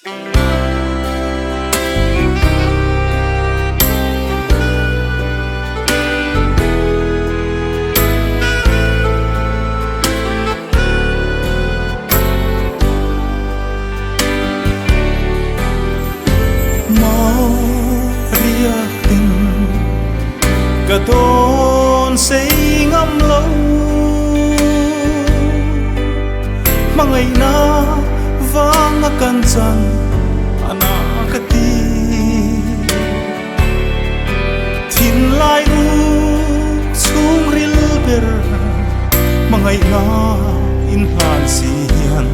cả đón say ngắm lâu mà ngày na vang akan jan anakati tin lai u chung ril ber mà ngày na in han sian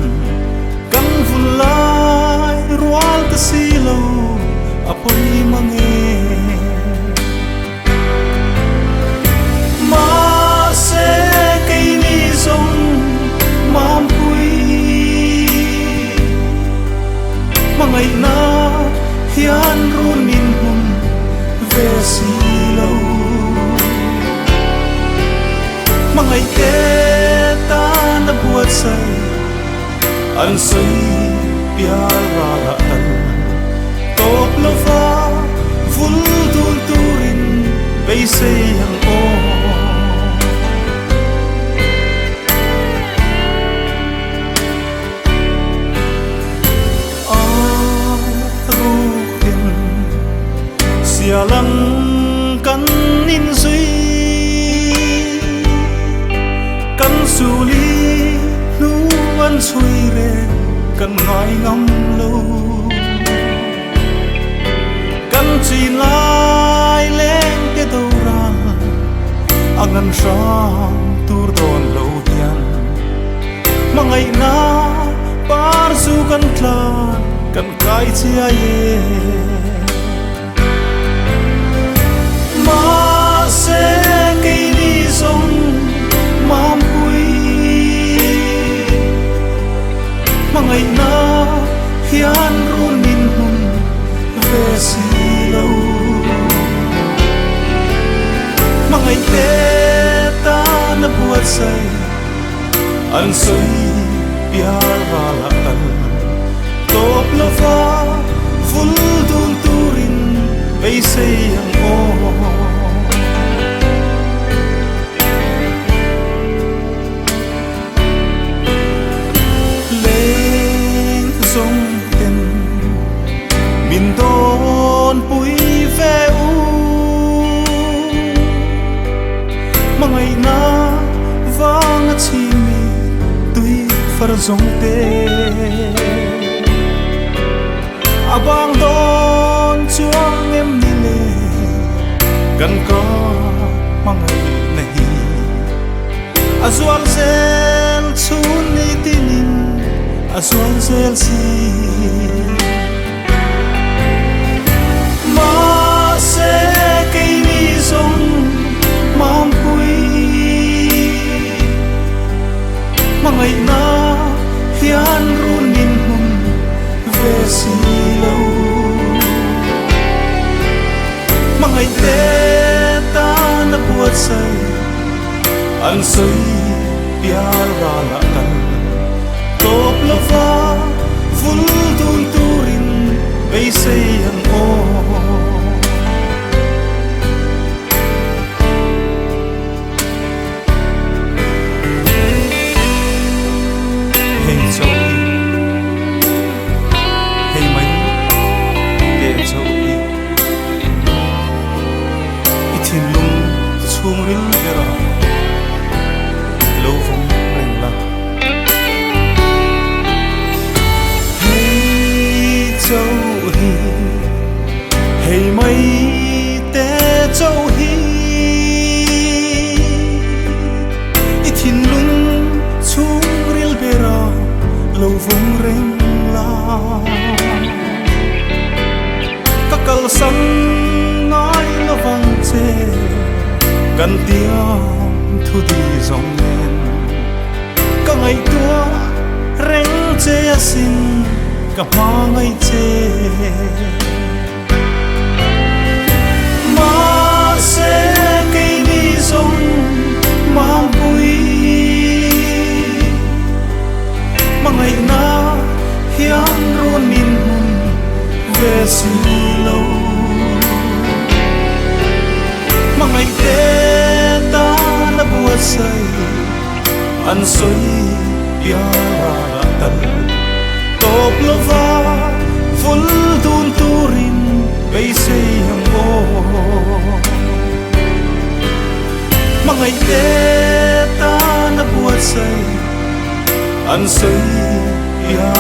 căng vun lai rual ta si lâu apoi mange ngày na hian run min hum về si lâu mà ngày té ta đã buat say an say pia ra la tan top lova vul tul turin bay say hang o ya lang kan in duy kan suli nu an chui re kan ngai ngam lâu kan chỉ lai lên cái đầu ra angan sang tur don lâu hian mà ngày na par su kan tla kan kai chia ye mà sẽ cây đi giống mam quy mà ngày na hian run min hum về si lâu mà ngày té ta na buat say an say pia ra la tan top lova vul dun turin bay say hang o min don pui ve u mà ngày na vang chi mi tui far zong te abang don chuang em ni le gan ko mà ngày này azual zel chun ni tinin azual zel si ngày na hian run min hum về si lâu mà ngày té ta na buat say an say pia ra la tan top lova vul dun turin bay say hang o chung ril vera lâu vong reng la hey châu hi hey mai te châu hi ithin lung chung ril vera lâu vong reng la kakal san ngai lo vang che gần tiếng thu đi dòng lên các ngày tua reng che xin cả hoa ngày che mà sẽ cây đi dòng mang vui mà ngày na hian run min hum về xì lâu mà ngày tết ta đã buốt say ăn suy ya tan top lova full tun turin bay say hang o mà ngày tết ta đã buốt say ăn suy ya